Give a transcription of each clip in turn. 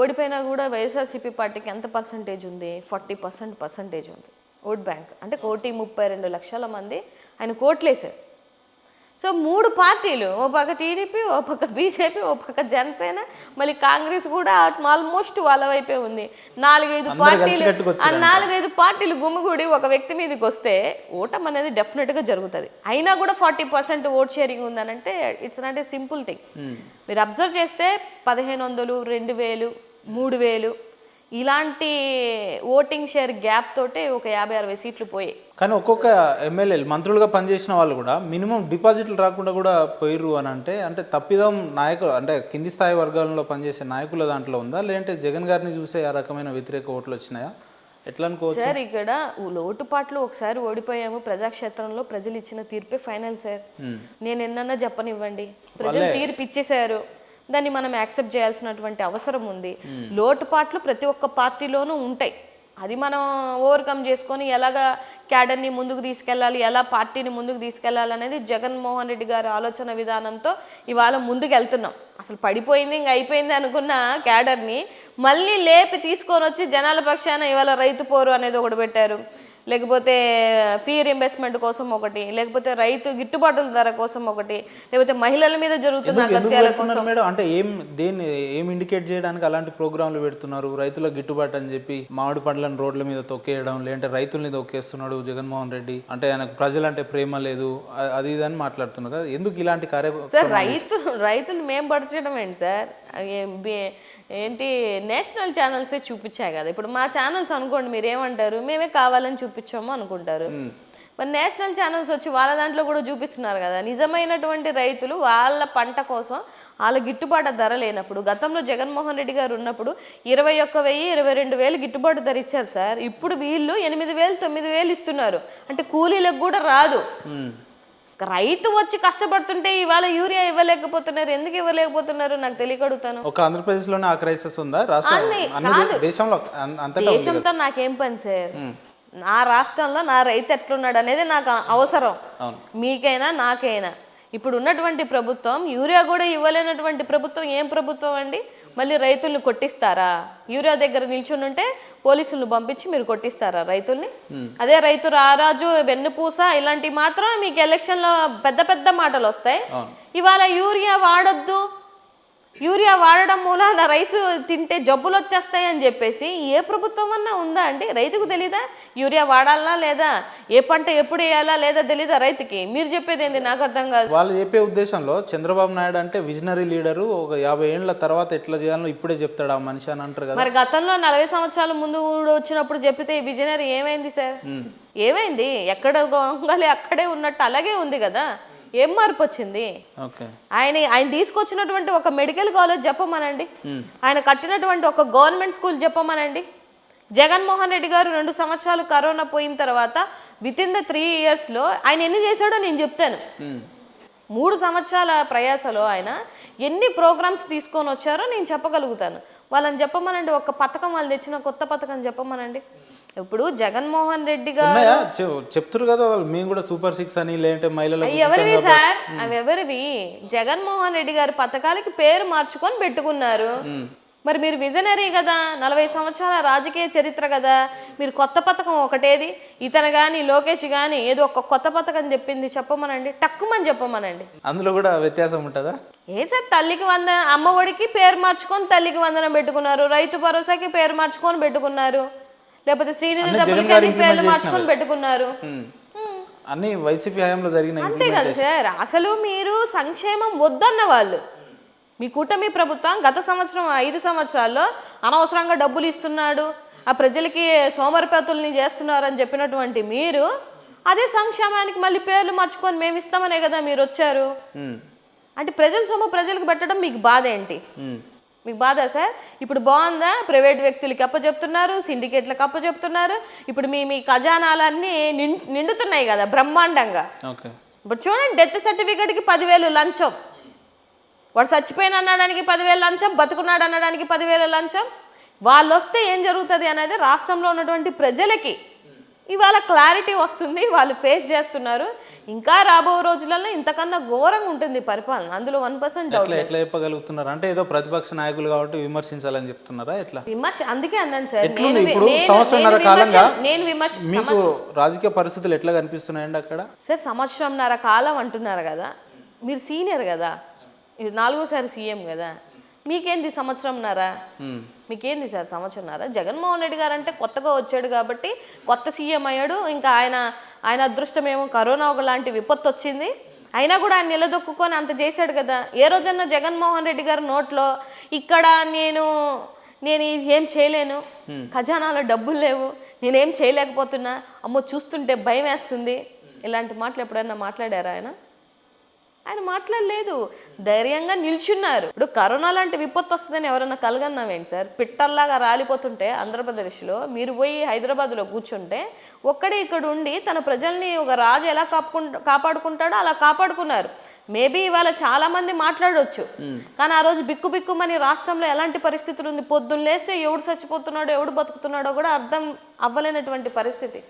ఓడిపోయినా కూడా వైఎస్ఆర్సీపీ పార్టీకి ఎంత పర్సంటేజ్ ఉంది? 40% ఉంది ఓట్ బ్యాంక్. అంటే 1,32,00,000 మంది ఆయన కోట్లేశారు. సో 3 పార్టీలు, ఓ పక్క టీడీపీ, ఓ పక్క బీజేపీ, ఓ పక్క జనసేన, మళ్ళీ కాంగ్రెస్ కూడా ఆల్మోస్ట్ వాళ్ళ వైపే ఉంది. 4-5 పార్టీలు గుమిగూడి ఒక వ్యక్తి మీదకి వస్తే ఓటం అనేది డెఫినెట్గా జరుగుతుంది. అయినా కూడా 40% ఓట్ షేరింగ్ ఉందనంటే it's not a simple thing. మీరు అబ్జర్వ్ చేస్తే 1,500, 2,000, 3,000 ఇలాంటి ఓటింగ్ షేర్ గ్యాప్ తోటే ఒక 50-60 సీట్లు పోయాయి. కానీ ఒక్కొక్క ఎమ్మెల్యేలు మంత్రులుగా పనిచేసిన వాళ్ళు కూడా మినిమం డిపాజిట్లు రాకుండా కూడా పోయిర్రు అని అంటే తప్పిదం నాయకులు అంటే కింది స్థాయి వర్గాలలో పనిచేసే నాయకుల దాంట్లో ఉందా, లేదంటే జగన్ గారిని చూసే ఆ రకమైన వ్యతిరేక ఓట్లు వచ్చినాయా? ఎట్లా అనుకోవచ్చు సార్? ఇక్కడ లోటుపాట్లు ఒకసారి ఓడిపోయాము, ప్రజాక్షేత్రంలో ప్రజలు ఇచ్చిన తీర్పే ఫైనల్ సార్. నేను ఎన్నన్నా చెప్పనివ్వండి, ప్రజలు తీర్పు ఇచ్చేశారు, దాన్ని మనం యాక్సెప్ట్ చేయాల్సినటువంటి అవసరం ఉంది. లోటుపాట్లు ప్రతి ఒక్క పార్టీలోనూ ఉంటాయి, అది మనం ఓవర్కమ్ చేసుకొని ఎలాగా క్యాడర్ని ముందుకు తీసుకెళ్ళాలి, ఎలా పార్టీని ముందుకు తీసుకెళ్ళాలి అనేది జగన్మోహన్ రెడ్డి గారి ఆలోచన విధానంతో ఇవాళ ముందుకు వెళ్తున్నాం. అసలు పడిపోయింది ఇంక అయిపోయింది అనుకున్న క్యాడర్ని మళ్ళీ లేపి తీసుకొని వచ్చి జనాల పక్షాన ఇవాళ రైతు పోరు అనేది ఒకటి పెట్టారు, లేకపోతే ఫీ రీఇంబర్స్మెంట్ కోసం ఒకటి, లేకపోతే రైతు గిట్టుబాటు ధర కోసం ఒకటి, లేకపోతే మహిళల మీద జరుగుతున్న అగత్యాల కోసం. అంటే ఏం ఇండికేట్ చేయడానికి అలాంటి ప్రోగ్రాంలు పెడుతున్నారు? రైతుల గిట్టుబాటు అని చెప్పి మామిడి పండ్లను రోడ్ల మీద తొక్కేయడం, లేదంటే రైతుల్ని తొక్కేస్తున్నాడు జగన్మోహన్ రెడ్డి, అంటే ఆయనకు ప్రజలంటే ప్రేమ లేదు, అది ఇది అని మాట్లాడుతున్నారు కదా. ఎందుకు ఇలాంటి సార్ రైతులు మేము పడిచేయడం ఏంటి సార్? ఏంటి నేషనల్ ఛానల్సే చూపించాయి కదా. ఇప్పుడు మా ఛానల్స్ అనుకోండి, మీరు ఏమంటారు, మేమే కావాలని చూపించాము అనుకుంటారు. మరి నేషనల్ ఛానల్స్ వచ్చి వాళ్ళ దాంట్లో కూడా చూపిస్తున్నారు కదా. నిజమైనటువంటి రైతులు వాళ్ళ పంట కోసం వాళ్ళ గిట్టుబాటు ధర లేనప్పుడు, గతంలో జగన్మోహన్ రెడ్డి గారు ఉన్నప్పుడు 21,000, 22,000 గిట్టుబాటు ధర ఇచ్చారు సార్. ఇప్పుడు వీళ్ళు 8,000, 9,000 ఇస్తున్నారు. అంటే కూలీలకు కూడా రాదు. రైతు వచ్చి కష్టపడుతుంటే ఇవాళ యూరియా ఇవ్వలేకపోతున్నారు. ఎందుకు ఇవ్వలేకపోతున్నారు నాకు తెలియకడుగుతాను. ఒక ఆంధ్రప్రదేశ్ లోనే ఆ క్రైసిస్ ఉందా? దేశంతో నాకేం పని సార్? నా రాష్ట్రంలో నా రైతు ఎట్లున్నాడు అనేది నాకు అవసరం, మీకైనా నాకైనా. ఇప్పుడు ఉన్నటువంటి ప్రభుత్వం యూరియా కూడా ఇవ్వలేనటువంటి ప్రభుత్వం ఏం ప్రభుత్వం అండి? మళ్ళీ రైతుల్ని కొట్టిస్తారా? యూరియా దగ్గర నిల్చుని ఉంటే పోలీసులను పంపించి మీరు కొట్టిస్తారా రైతుల్ని? అదే రైతు రారాజు, వెన్నుపూస ఇలాంటివి మాత్రం మీకు ఎలక్షన్లో పెద్ద పెద్ద మాటలు వస్తాయి. ఇవాళ యూరియా వాడొద్దు, యూరియా వాడడం మూలాన రైసు తింటే జబ్బులు వచ్చేస్తాయి అని చెప్పేసి ఏ ప్రభుత్వం అన్నా ఉందా అండి? రైతుకు తెలీదా యూరియా వాడాలనా లేదా, ఏ పంట ఎప్పుడు వేయాలా లేదా తెలీదా రైతుకి? మీరు చెప్పేది ఏంది నాకు అర్థం కాదు. వాళ్ళు చెప్పే ఉద్దేశంలో చంద్రబాబు నాయుడు అంటే విజనరీ లీడరు, ఒక 50 ఏళ్ల తర్వాత ఎట్లా చేయాలో ఇప్పుడే చెప్తాడు ఆ మనిషి అని అంటారు కదా. మరి గతంలో 40 సంవత్సరాల ముందు వచ్చినప్పుడు చెప్పితే ఈ విజనరీ ఏమైంది సార్? ఏమైంది? ఎక్కడ గొంగలి అక్కడే ఉన్నట్టు అలాగే ఉంది కదా. ఏం మార్పు వచ్చింది? ఆయన తీసుకొచ్చినటువంటి ఒక మెడికల్ కాలేజ్ చెప్పమనండి, ఆయన కట్టినటువంటి ఒక గవర్నమెంట్ స్కూల్ చెప్పమనండి. జగన్మోహన్ రెడ్డి గారు 2 సంవత్సరాలు కరోనా పోయిన తర్వాత వితిన్ ద 3 ఇయర్స్లో ఆయన ఎన్ని చేశాడో నేను చెప్తాను. 3 సంవత్సరాల ప్రయాసలో ఆయన ఎన్ని ప్రోగ్రామ్స్ తీసుకొని వచ్చారో నేను చెప్పగలుగుతాను. వాళ్ళని చెప్పమనండి, ఒక పథకం వాళ్ళు తెచ్చిన కొత్త పథకం చెప్పమనండి. ఇప్పుడు జగన్మోహన్ రెడ్డి గారు చెప్తారు కదా, మేము కూడా సూపర్ 6 అని, లేదంటే మహిళలకు ఎవరివి సార్? అవి ఎవరివి? జగన్మోహన్ రెడ్డి గారి పథకాలకి పేరు మార్చుకొని పెట్టుకున్నారు. మరి మీరు విజనరీ కదా, 40 సంవత్సరాల రాజకీయ చరిత్ర కదా, మీరు కొత్త పథకం ఒకటేది? ఇతను కానీ లోకేష్ కానీ ఏదో ఒక కొత్త పథకం చెప్పింది చెప్పమనండి, తక్కువని చెప్పమనండి. అందులో కూడా వ్యత్యాసం ఉంటుందా? ఏ సార్, తల్లికి వందనం, అమ్మ ఒడికి పేరు మార్చుకొని తల్లికి వందనం పెట్టుకున్నారు, రైతు భరోసాకి పేరు మార్చుకొని పెట్టుకున్నారు, లేకపోతే శ్రీనిధి డబ్బులకి పేర్లు మార్చుకొని పెట్టుకున్నారు. అన్ని వైసీపీ హయాంలో జరిగిన అంతే కదా సార్. అసలు మీరు సంక్షేమం వద్దన్న వాళ్ళు, మీ కూటమి ప్రభుత్వం గత సంవత్సరం 5 సంవత్సరాల్లో అనవసరంగా డబ్బులు ఇస్తున్నాడు, ఆ ప్రజలకి సోమరిపోతుల్ని చేస్తున్నారు అని చెప్పినటువంటి మీరు అదే సంక్షేమానికి మళ్ళీ పేర్లు మార్చుకొని మేము ఇస్తామనే కదా మీరు వచ్చారు. అంటే ప్రజల సొమ్ము ప్రజలకు పెట్టడం మీకు బాధ ఏంటి? మీకు బాధ సార్? ఇప్పుడు బాగుందా? ప్రైవేట్ వ్యక్తులకి అప్పచెప్తున్నారు, సిండికేట్లకు అప్పచెప్తున్నారు. ఇప్పుడు మీ ఖజానాలన్నీ నిండుతున్నాయి కదా బ్రహ్మాండంగా. ఇప్పుడు చూడండి, డెత్ సర్టిఫికేట్కి 10,000 లంచం, వాడు చచ్చిపోయిన అనడానికి 10,000 లంచం, బతుకున్నాడు అనడానికి 10,000 లంచం. వాళ్ళు వస్తే ఏం జరుగుతుంది అనేది రాష్ట్రంలో ఉన్నటువంటి ప్రజలకి ఇవాళ క్లారిటీ వస్తుంది, వాళ్ళు ఫేస్ చేస్తున్నారు. ఇంకా రాబో రోజులలో ఇంతకన్నా ఘోరంగా ఉంటుంది పరిపాలన, అందులో 1% డౌట్. ఎట్లా చెప్పగలుగుతున్నారు? అంటే ఏదో ప్రతిపక్ష నాయకులు కాబట్టి విమర్శించాలని చెప్తున్నారా? ఎట్లా విమర్శ అందుకే అన్నాను సార్, ఇప్పుడు సంవత్సరంన్నర కాలంగా నేను విమర్శ మీకు రాజకీయ పరిస్థితులు ఎట్లా కనిపిస్తున్నాయండి అక్కడ? సార్ సంవత్సరంన్నర కాలం అంటున్నారు కదా, మీరు సీనియర్ కదా, ఇది 4వ సీఎం కదా, మీకేంది సంవత్సరంన్నర? మీకేంది సార్ సంవత్సరంన్నర? జగన్మోహన్ రెడ్డి గారు అంటే కొత్తగా వచ్చాడు కాబట్టి కొత్త సీఎం అయ్యాడు. ఇంకా ఆయన అదృష్టమేమో కరోనా ఒకలాంటి విపత్తు వచ్చింది, అయినా కూడా ఆయన నిలదొక్కుని అంత చేశాడు కదా. ఏ రోజన్నా జగన్మోహన్ రెడ్డి గారి నోట్లో ఇక్కడ నేను ఏం చేయలేను, ఖజానాలో డబ్బులు లేవు, నేనేం చేయలేకపోతున్నా, అమ్మో చూస్తుంటే భయం వేస్తుంది, ఇలాంటి మాటలు ఎప్పుడైనా మాట్లాడారా ఆయన? ఆయన మాట్లాడలేదు, ధైర్యంగా నిల్చున్నారు. ఇప్పుడు కరోనా లాంటి విపత్తు వస్తుందని ఎవరన్నా కలగన్నామేంటి సార్? పిట్టల్లాగా రాలిపోతుంటే ఆంధ్రప్రదేశ్లో మీరు పోయి హైదరాబాద్లో కూర్చుంటే ఒక్కడే ఇక్కడ ఉండి తన ప్రజల్ని ఒక రాజు ఎలా కాపాడుకుంటాడో అలా కాపాడుకున్నారు. మేబీ ఇవాళ చాలా మంది మాట్లాడవచ్చు, కానీ ఆ రోజు బిక్కుమని రాష్ట్రంలో ఎలాంటి పరిస్థితులు ఉంది, పొద్దున్న లేస్తే ఎవడు చచ్చిపోతున్నాడో ఎవడు బతుకుతున్నాడో కూడా అర్థం అవ్వలేనటువంటి పరిస్థితి.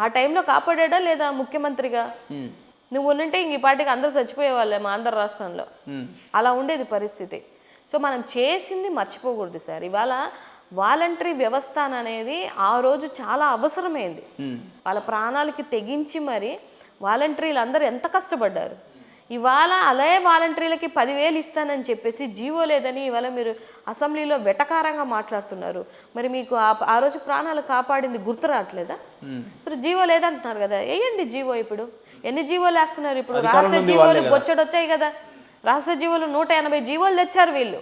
ఆ టైంలో కాపాడా లేదా ముఖ్యమంత్రిగా? నువ్వు ఉంటే ఇంక ఈ పాటికి అందరూ చచ్చిపోయేవాళ్ళే మా ఆంధ్ర రాష్ట్రంలో, అలా ఉండేది పరిస్థితి. సో మనం చేసింది మర్చిపోకూడదు సార్. ఇవాళ వాలంటరీ వ్యవస్థ అనేది ఆ రోజు చాలా అవసరమైంది, వాళ్ళ ప్రాణాలకి తెగించి మరి వాలంటీర్లు అందరూ ఎంత కష్టపడ్డారు. ఇవాళ అదే వాలంటీర్లకి 10,000 ఇస్తానని చెప్పేసి జీవో లేదని ఇవాళ మీరు అసెంబ్లీలో వెటకారంగా మాట్లాడుతున్నారు. మరి మీకు ఆ రోజు ప్రాణాలు కాపాడింది గుర్తు రావట్లేదా? సరే జీవో లేదంటున్నారు కదా, వేయండి జీవో. ఇప్పుడు ఎన్ని జీవోలు వేస్తున్నారు? ఇప్పుడు రాష్ట్ర జీవోలు బొచ్చడు వచ్చాయి కదా, రాష్ట్ర జీవోలు 180 జీవోలు తెచ్చారు వీళ్ళు.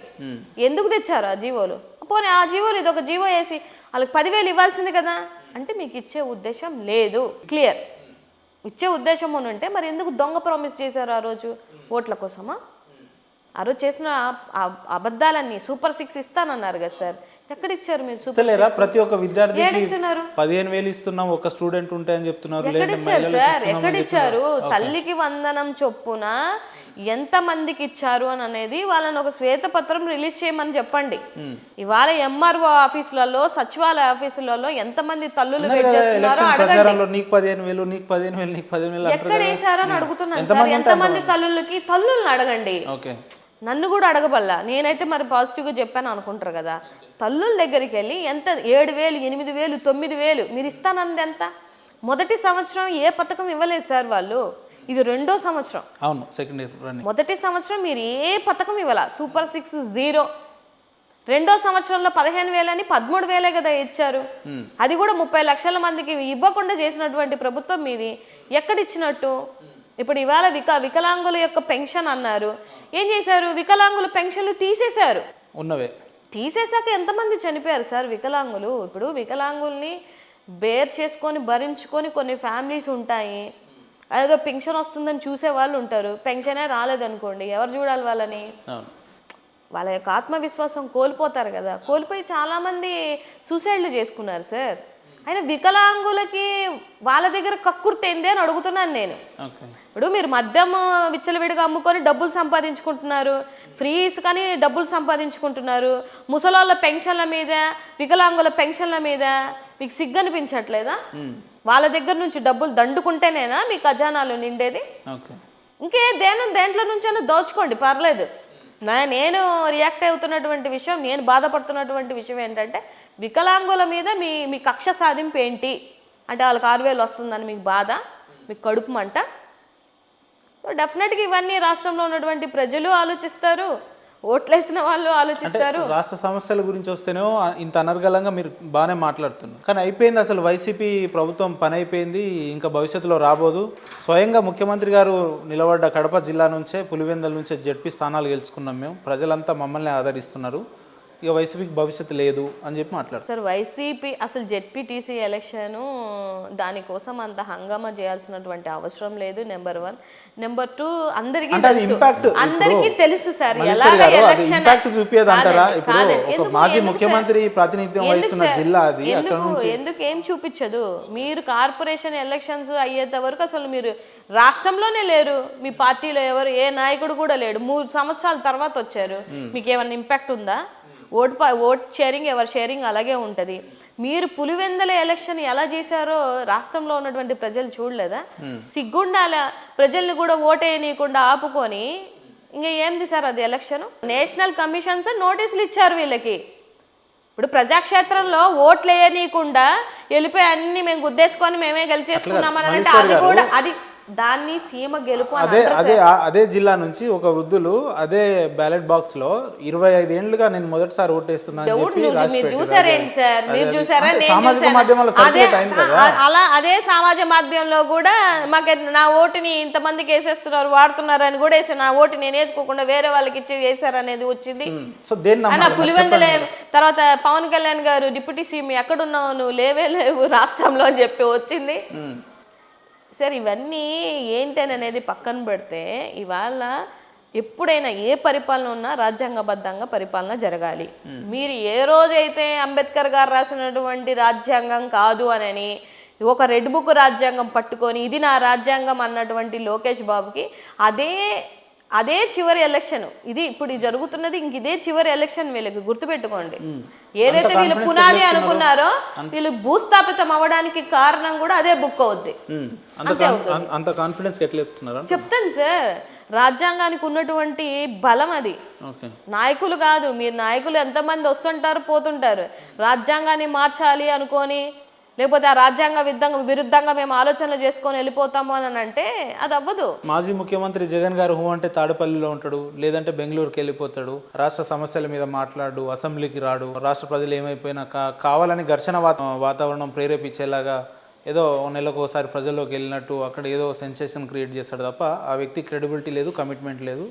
ఎందుకు తెచ్చారు ఆ జీవోలు? పోనీ ఆ జీవోలు ఇది ఒక జీవో వేసి వాళ్ళకి 10,000 ఇవ్వాల్సింది కదా. అంటే మీకు ఇచ్చే ఉద్దేశం లేదు, క్లియర్. ఇచ్చే ఉద్దేశం అని ఉంటే మరి ఎందుకు దొంగ ప్రామిస్ చేశారు ఆ రోజు? ఓట్ల కోసమా? ఆ రోజు చేసిన అబద్ధాలన్నీ సూపర్ 6 ఇస్తానన్నారు కదా సార్, ఎక్కడ ఇచ్చారు మీరు? సూపర్ 6 ప్రతి ఒక్క విద్యార్థికి ఏడిస్తున్నారు. 15,000 ఇస్తున్నాం, ఒక స్టూడెంట్ ఉంటే అని చెప్తున్నారు. ఎక్కడ ఇచ్చారు సార్? ఎక్కడ ఇచ్చారు? తల్లికి వందనం చొప్పున ఎంత మందికి ఇచ్చారు అని అనేది వాళ్ళని ఒక శ్వేతపత్రం రిలీజ్ చేయమని చెప్పండి. ఇవాళ ఎంఆర్ఓ ఆఫీసులలో, సచివాలయ ఆఫీసులలో ఎంతమంది తల్లులు వెయిట్ చేస్తున్నారో అడగండి. నీకు 15,000, నీకు 15,000, నీకు 15,000 ఎక్కడ వేసారో అని అడుగుతున్నాను సార్. ఎంతమంది తల్లుల్ని అడగండి, నన్ను కూడా అడగబల్లా. నేనైతే మరి పాజిటివ్గా చెప్పాను అనుకుంటారు కదా. తల్లుల దగ్గరికి వెళ్ళి ఎంత 7,000, 8,000, 9,000 మీరు ఇస్తానన్నది ఎంత? మొదటి సంవత్సరం ఏ పథకం ఇవ్వలేదు సార్ వాళ్ళు, ఇది 2వ సంవత్సరం. అవును, సెకండ్ ఇయర్. మొదటి సంవత్సరం మీరు ఏ పథకం ఇవ్వాల, సూపర్ 6 0. 2వ సంవత్సరంలో 15,000 అని 13,000 కదా ఇచ్చారు. అది కూడా 30 లక్షల మందికి ఇవ్వకుండా చేసినటువంటి ప్రభుత్వం మీది. ఎక్కడిచ్చినట్టు? ఇప్పుడు ఇవాళ వికలాంగుల యొక్క పెన్షన్ అన్నారు, ఏం చేశారు? వికలాంగుల పెన్షన్లు తీసేశారు. ఉన్నవే తీసేశాక ఎంతమంది చనిపోయారు సార్ వికలాంగులు? ఇప్పుడు వికలాంగుల్ని బేర్ చేసుకొని భరించుకొని కొన్ని ఫ్యామిలీస్ ఉంటాయి, అదేదో పెన్షన్ వస్తుందని చూసే వాళ్ళు ఉంటారు. పెన్షనే రాలేదనుకోండి, ఎవరు చూడాలి వాళ్ళని? వాళ్ళ యొక్క ఆత్మవిశ్వాసం కోల్పోతారు కదా. కోల్పోయి చాలామంది సూసైడ్లు చేసుకున్నారు సార్. అయినా వికలాంగులకి వాళ్ళ దగ్గర కక్కుర్తేంది అని అడుగుతున్నాను నేను. ఇప్పుడు మీరు మద్యం విచ్చలవిడిగా అమ్ముకొని డబ్బులు సంపాదించుకుంటున్నారు, ఫ్రీస్ కానీ డబ్బులు సంపాదించుకుంటున్నారు. ముసలాళ్ళ పెన్షన్ల మీద, వికలాంగుల పెన్షన్ల మీద మీకు సిగ్గు అనిపించట్లేదా? వాళ్ళ దగ్గర నుంచి డబ్బులు దండుకుంటేనేనా మీ ఖజానాలు నిండేది? ఇంకే దేంట్లో నుంచైనా దోచుకోండి, పర్లేదు. నేను రియాక్ట్ అవుతున్నటువంటి విషయం, నేను బాధపడుతున్నటువంటి విషయం ఏంటంటే వికలాంగుల మీద మీ కక్ష సాధింపు ఏంటి అంటే వాళ్ళకి 6,000 వస్తుందని మీకు బాధ, మీకు కడుపు మంట. సో డెఫినెట్గా ఇవన్నీ రాష్ట్రంలో ఉన్నటువంటి ప్రజలు ఆలోచిస్తారు, ఓట్లేసిన వాళ్ళు ఆలోచిస్తారు. రాష్ట్ర సమస్యల గురించి వస్తేనేమో ఇంత అనర్గళంగా మీరు బాగానే మాట్లాడుతున్నారు, కానీ అయిపోయింది అసలు వైసీపీ ప్రభుత్వం పని అయిపోయింది, ఇంకా భవిష్యత్తులో రాబోదు. స్వయంగా ముఖ్యమంత్రి గారు నిలబడ్డ కడప జిల్లా నుంచే, పులివెందుల నుంచే జడ్పీ స్థానాలు గెలుచుకున్నాం మేము, ప్రజలంతా మమ్మల్ని ఆదరిస్తున్నారు, ఇక వైసీపీకి భవిష్యత్తు లేదు అని చెప్పి మాట్లాడతారు. వైసీపీ అసలు జెడ్పీటీసీ ఎలక్షన్ దానికోసం అంత హంగామా చేయాల్సినటువంటి అవసరం లేదు. నెంబర్ 1. నెంబర్ 2, అందరికీ తెలుసు సార్ చూపియదంటారా? ఇప్పుడు ఒక మాజీ ముఖ్యమంత్రి ప్రాతినిధ్యం వహిస్తున్న జిల్లా అది, ఎందుకు ఏం చూపించదు? మీరు కార్పొరేషన్ ఎలక్షన్స్ అయ్యేంత వరకు అసలు మీరు రాష్ట్రంలోనే లేరు, మీ పార్టీలో ఎవరు ఏ నాయకుడు కూడా లేడు. 3 సంవత్సరాల తర్వాత వచ్చారు, మీకు ఏమైనా ఇంపాక్ట్ ఉందా? ఓట్ షేరింగ్ ఎవరి షేరింగ్ అలాగే ఉంటుంది. మీరు పులివెందుల ఎలక్షన్ ఎలా చేశారో రాష్ట్రంలో ఉన్నటువంటి ప్రజలు చూడలేదా? సిగ్గుండాల ప్రజల్ని కూడా ఓటేయనీయకుండా ఆపుకొని ఇంకా ఏంది సార్ అది ఎలక్షన్? నేషనల్ కమిషన్స్ నోటీసులు ఇచ్చారు వీళ్ళకి. ఇప్పుడు ప్రజాక్షేత్రంలో ఓట్లు వేయనీయకుండా వెళ్ళిపోయి అన్ని మేము గుద్దేసుకొని మేమే గెలిచేసుకున్నామని అంటే అది కూడా అది దాన్ని సీమ గెలుపు అని అదే జిల్లా నుంచి ఒక వృద్ధులు అదే బ్యాలెట్ బాక్స్ లో 25 ఏళ్లుగా నేను మొదటిసారి ఓటేస్తున్నాను మీరు చూసారేంటి సార్? మీరు చూసారా? సామాజిక మాధ్యమాల్లో సర్క్యులేట్ అయింది కదా. అలా అదే సామాజిక మాధ్యమంలో కూడా మాకు నా ఓటుని ఇంతమందికి వేసేస్తున్నారు వాడుతున్నారు అని కూడా వేసారు. నా ఓటు నేను వేసుకోకుండా వేరే వాళ్ళకి ఇచ్చి వేసారు అనేది వచ్చింది. సో దేన్ని పులివెందుల తర్వాత పవన్ కళ్యాణ్ గారు డిప్యూటీ సీఎం ఎక్కడున్నావు నువ్వు లేవు రాష్ట్రంలో అని చెప్పి వచ్చింది. సార్ ఇవన్నీ ఏంటని అనేది పక్కన పెడితే ఇవాళ ఎప్పుడైనా ఏ పరిపాలన ఉన్నా రాజ్యాంగబద్ధంగా పరిపాలన జరగాలి. మీరు ఏ రోజైతే అంబేద్కర్ గారు రాసినటువంటి రాజ్యాంగం కాదు అని ఒక రెడ్ బుక్ రాజ్యాంగం పట్టుకొని ఇది నా రాజ్యాంగం అన్నటువంటి లోకేష్ బాబుకి అదే చివరి ఎలక్షన్ ఇది. ఇప్పుడు జరుగుతున్నది ఇంక ఇదే చివరి ఎలక్షన్. వీళ్ళకి గుర్తుపెట్టుకోండి, ఏదైతే వీళ్ళు పునాది అనుకున్నారో వీళ్ళు భూస్థాపితం అవ్వడానికి కారణం కూడా అదే బుక్ అవుద్ది. అంత కాన్ఫిడెన్స్ ఎట్లా చెప్తున్నారు? చెప్తాను సార్, రాజ్యాంగానికి ఉన్నటువంటి బలం అది. నాయకులు కాదు, మీరు నాయకులు ఎంతమంది వస్తుంటారు పోతుంటారు. రాజ్యాంగాన్ని మార్చాలి అనుకొని లేకపోతే ఆ రాజ్యాంగ విరుద్ధంగా మేము ఆలోచనలు చేసుకొని వెళ్ళిపోతాము అని అంటే అది అవ్వదు. మాజీ ముఖ్యమంత్రి జగన్ గారు అంటే తాడేపల్లిలో ఉంటాడు, లేదంటే బెంగళూరుకి వెళ్ళిపోతాడు, రాష్ట్ర సమస్యల మీద మాట్లాడు, అసెంబ్లీకి రాడు, రాష్ట్ర ప్రజలు ఏమైపోయినా కావాలని ఘర్షణ వాతావరణం ప్రేరేపించేలాగా ఏదో నెలకు ఒకసారి ప్రజల్లోకి వెళ్ళినట్టు అక్కడ ఏదో సెన్సేషన్ క్రియేట్ చేస్తాడు తప్ప ఆ వ్యక్తి క్రెడిబిలిటీ లేదు, కమిట్మెంట్ లేదు.